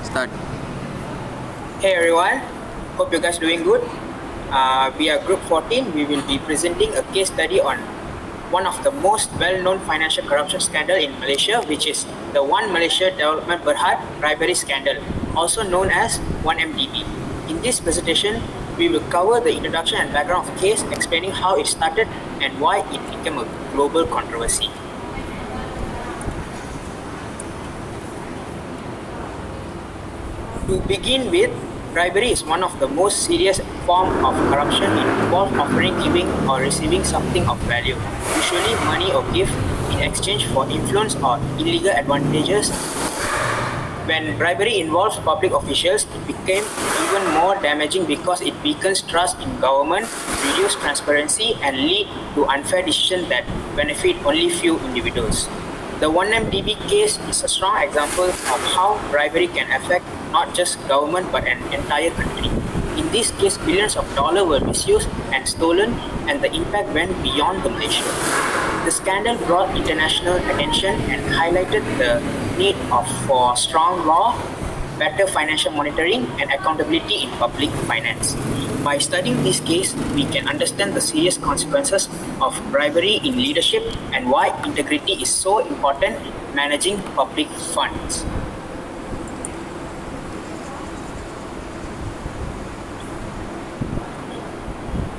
Start. Hey everyone, hope you guys doing good. We are group 14. We will be presenting a case study on one of the most well-known financial corruption scandal in Malaysia, which is the One Malaysia Development Berhad bribery scandal, also known as 1MDB. In this presentation, we will cover the introduction and background of the case, explaining how it started and why it became a global controversy. To begin with, bribery is one of the most serious forms of corruption. It involves offering, giving, or receiving something of value, usually money or gift, in exchange for influence or illegal advantages. When bribery involves public officials, it became even more damaging because it weakens trust in government, reduces transparency, and leads to unfair decisions that benefit only few individuals. The 1MDB case is a strong example of how bribery can affect not just government but an entire country. In this case, billions of dollars were misused and stolen, and the impact went beyond the Malaysia. The scandal brought international attention and highlighted the need for strong law, better financial monitoring, and accountability in public finance. By studying this case, we can understand the serious consequences of bribery in leadership and why integrity is so important managing public funds.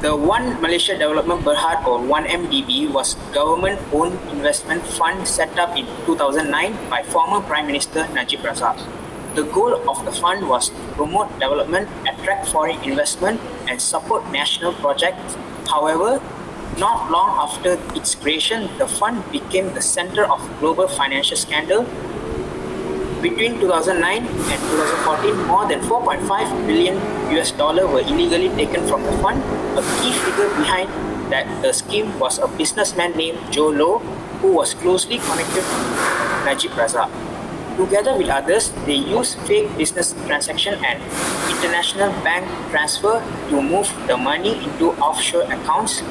The One Malaysia Development Berhad or 1MDB was a government-owned investment fund set up in 2009 by former Prime Minister Najib Razak. The goal of the fund was to promote development, attract foreign investment, and support national projects. However, not long after its creation, the fund became the center of global financial scandal. Between 2009 and 2014, more than 4.5 billion US dollars were illegally taken from the fund. A key figure behind that the scheme was a businessman named Joe Low, who was closely connected to Najib Razak. Together with others, they used fake business transactions and international bank transfer to move the money into offshore accounts.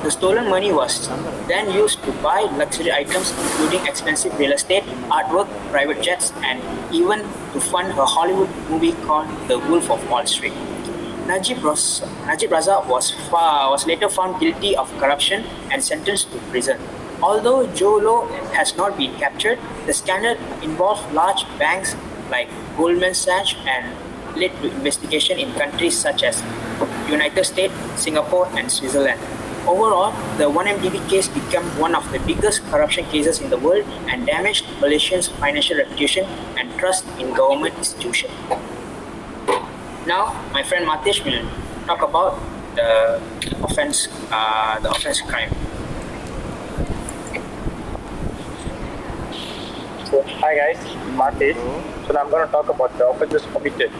The stolen money was then used to buy luxury items including expensive real estate, artwork, private jets, and even to fund a Hollywood movie called The Wolf of Wall Street. Najib Razak was later found guilty of corruption and sentenced to prison. Although Joe Low has not been captured, the scandal involved large banks like Goldman Sachs and led to investigation in countries such as United States, Singapore, and Switzerland. Overall, the 1MDB case became one of the biggest corruption cases in the world and damaged Malaysians' financial reputation and trust in government institutions. Now, my friend Matish will talk about the offense crime. So, hi guys, Matish. So now I'm going to talk about the offences committed.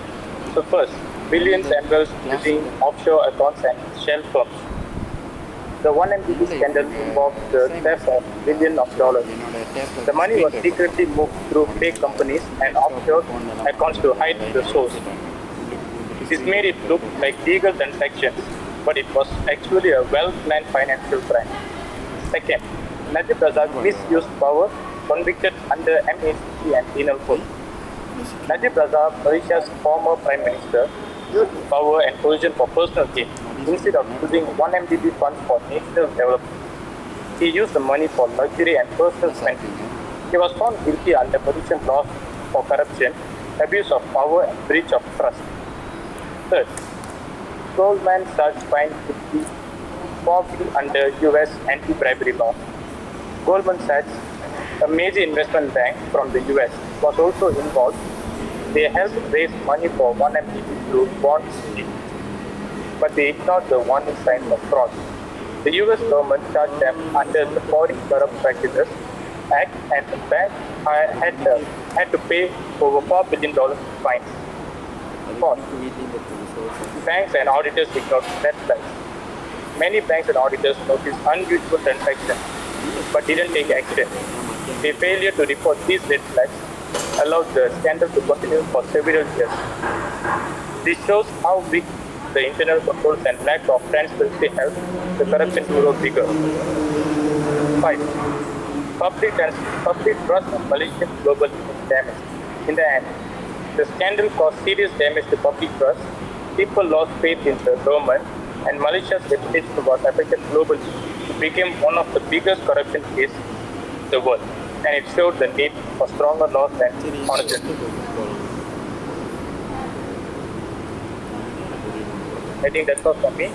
So first, billions embezzled using offshore accounts and shell firms. The 1MDB scandal involved the theft of billions of dollars. The money was secretly moved through fake companies and offshore accounts to hide the source. This made it look like legal transactions, but it was actually a well-planned financial crime. Second, Najib Razak misused power, convicted under MACC and Penal Code. Najib Razak, Malaysia's former Prime Minister, used power and position for personal gain instead of using 1MDB funds for national development. He used the money for luxury and personal spending. He was found guilty under Malaysian laws for corruption, abuse of power, and breach of trust. Third, Goldman Sachs fined could be falsely under US anti-bribery law. Goldman Sachs, a major investment bank from the US, was also involved. They helped raise money for 1MDB through bond issue, but they ignored the warning signs of fraud. The US government charged them under the Foreign Corrupt Practices Act, and the bank had to pay over $4 billion fines. Fourth, banks and auditors ignored red flags. Many banks and auditors noticed unusual transactions but didn't take action. Their failure to report these red flags allowed the scandal to continue for several years. This shows how weak the internal controls and lack of transparency helped the corruption to grow bigger. 5. Public trust of Malaysian global is damaged. In the end, The scandal caused serious damage to public trust, people lost faith in the government, and Malaysia's reputation was affected globally. It became one of the biggest corruption cases in the world, and it showed the need for stronger laws and honesty. I think that's all from me.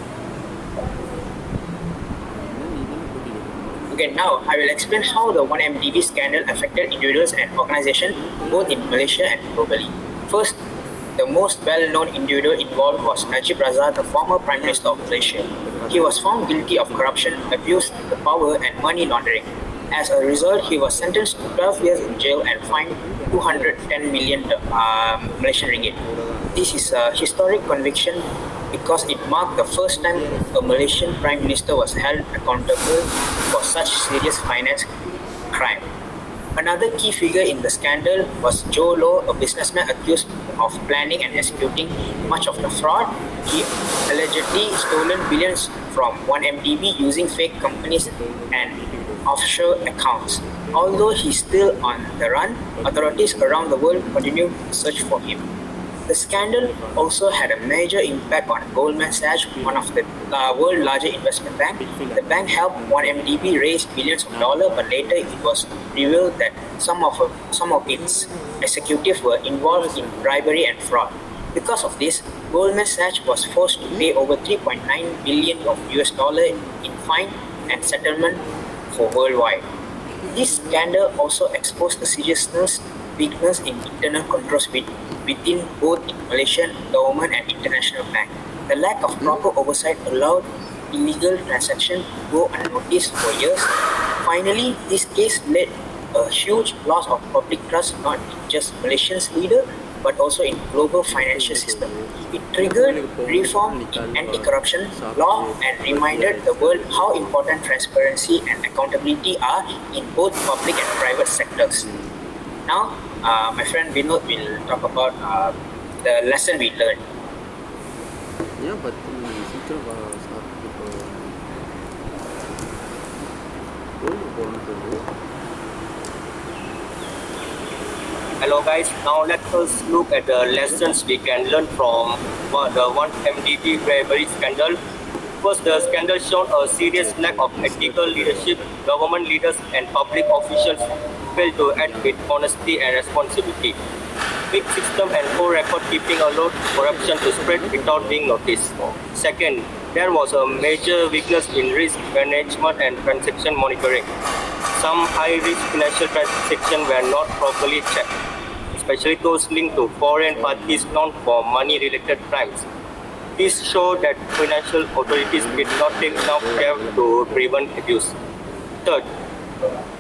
Okay, now I will explain how the 1MDB scandal affected individuals and organizations both in Malaysia and globally. First, the most well-known individual involved was Najib Razak, the former Prime Minister of Malaysia. He was found guilty of corruption, abuse of power and money laundering. As a result, he was sentenced to 12 years in jail and fined 210 million Malaysian ringgit. This is a historic conviction because it marked the first time a Malaysian Prime Minister was held accountable for such serious finance crime. Another key figure in the scandal was Joe Low, a businessman accused of planning and executing much of the fraud. He allegedly stolen billions from 1MDB using fake companies and offshore accounts. Although he's still on the run, authorities around the world continue to search for him. The scandal also had a major impact on Goldman Sachs, one of the world's largest investment bank. The bank helped 1MDB raise billions of dollars, but later it was revealed that some of its executives were involved in bribery and fraud. Because of this, Goldman Sachs was forced to pay over 3.9 billion of US dollars in fine and settlement for worldwide. This scandal also exposed the seriousness weakness in internal controls within both Malaysian government and international bank. The lack of proper oversight allowed illegal transactions to go unnoticed for years. Finally, this case led a huge loss of public trust not in just Malaysia's leader but also in global financial system. It triggered reform in anti-corruption law and reminded the world how important transparency and accountability are in both public and private sectors. Now, my friend Vinod will talk about the lesson we learned. Yeah, but situ saat kita Hello guys, now let us look at the lessons we can learn from the 1MDB bribery scandal. First, the scandal showed a serious lack of ethical leadership. Government leaders and public officials failed to act with honesty and responsibility. Weak system and poor record keeping allowed corruption to spread without being noticed. Second, there was a major weakness in risk management and transaction monitoring. Some high-risk financial transactions were not properly checked, especially those linked to foreign parties known for money-related crimes. This showed that financial authorities did not take enough care to prevent abuse. Third,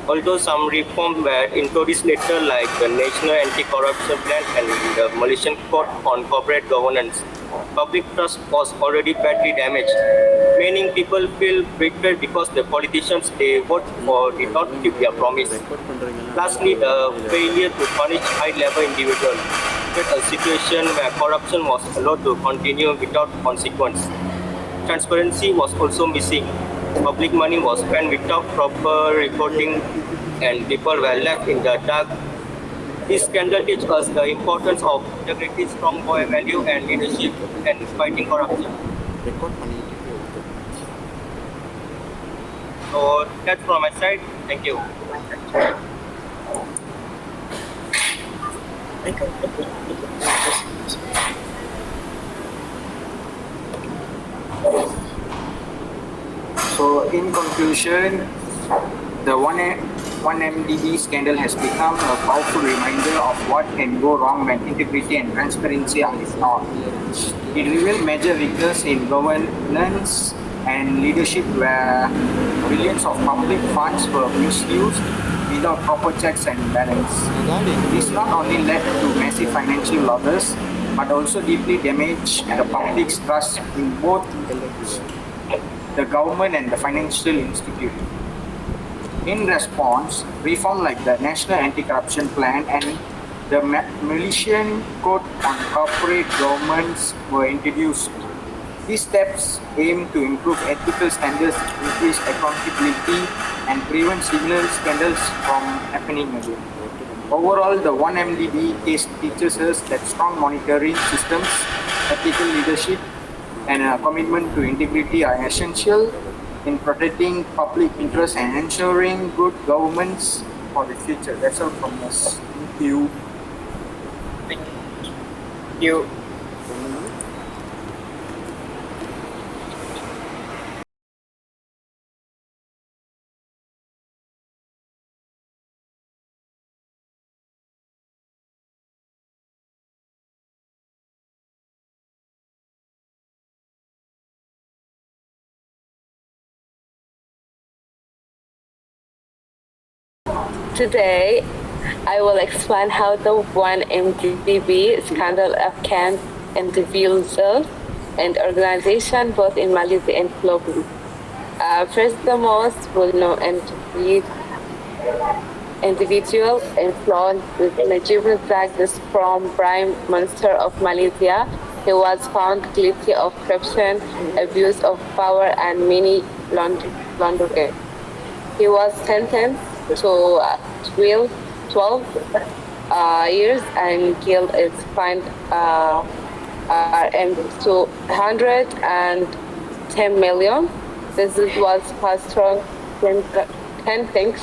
although some reforms were introduced later like the National Anti-Curroption Plan and the Malaysian Code on Corporate Governance, public trust was already badly damaged. Many people feel betrayed because the politicians they vote for did not keep their promise. Lastly, the failure to punish high-level individuals created a situation where corruption was allowed to continue without consequence. Transparency was also missing. Public money was spent without proper reporting and people were left in the dark. This scandal teaches us the importance of integrity, strong moral value and leadership and fighting corruption. So that's from my side. Thank you. So, in conclusion, the 1MDB scandal has become a powerful reminder of what can go wrong when integrity and transparency are ignored. It revealed major weaknesses in governance and leadership where billions of public funds were misused without proper checks and balance. This not only led to massive financial losses but also deeply damaged the public's trust in both the government and the financial institute. In response, reform like the National Anti-Curroption Plan and the Malaysian Code on Corporate Governance were introduced. These steps aim to improve ethical standards, increase accountability, and prevent similar scandals from happening again. Overall, the 1MDB case teaches us that strong monitoring systems, ethical leadership, and a commitment to integrity are essential in protecting public interest and ensuring good governance for the future. That's all from us. Thank you. Thank you. Today, I will explain how the 1MDB scandal can individuals and organizations both in Malaysia and globally. First, the most well-known individual influence is Najib Razak, the from Prime Minister of Malaysia. He was found guilty of corruption, abuse of power, and money laundering. He was sentenced to 12 years and jail is fined to 110 million. This was past strong 10 things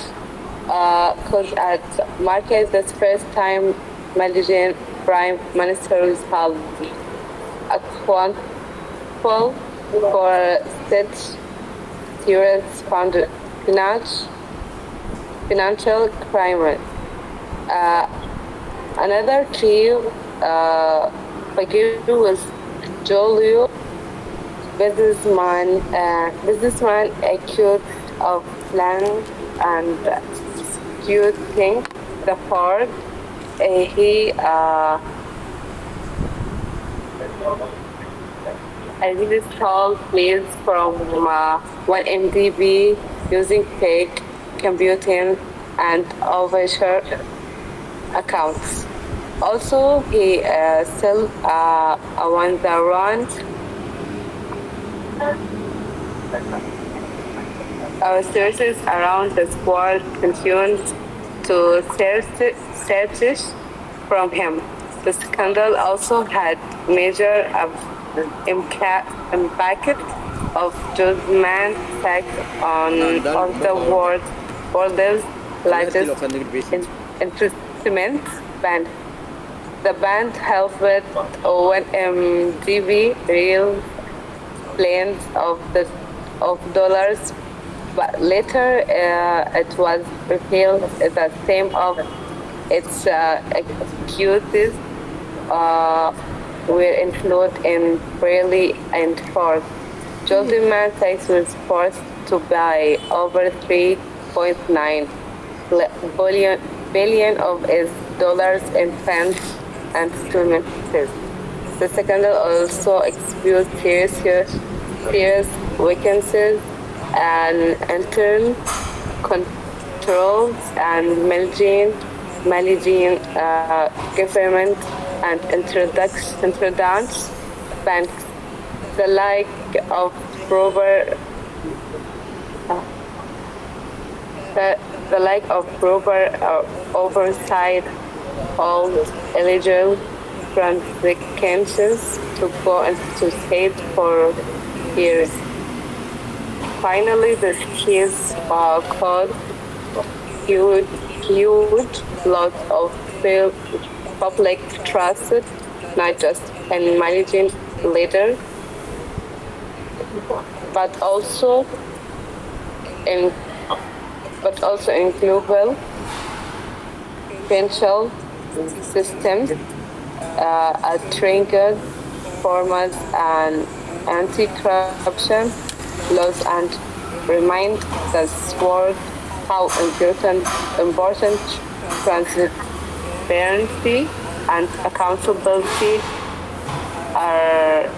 because it marks the first time Malaysian Prime Minister is held accountable for such serious financial crime. Another key figure was Jolio, businessman accused of planning and executing the fraud. He stole leads from 1MDB using fake computing and overshare accounts. Also, he still on the run. Our sources around the squad continued to search from him. The scandal also had major impact of judgment tax on the world's largest investment bank. The bank helped with 1MDB real billions of dollars, but later it was revealed that some of its accusers were included in freely and forced. Goldman Sachs was forced to buy over 3.9 billion of its dollars in funds and instruments. The scandal also exposed serious weaknesses and internal controls and Malaysian government and introduced banks. The lack of proper oversight holds illegal transactions to go into state for years. Finally, the case caused huge loss of public trust, not just in Malaysian leaders, but also in global financial systems, a triggered formats and anti-corruption laws and remind the world how important transparency and accountability are.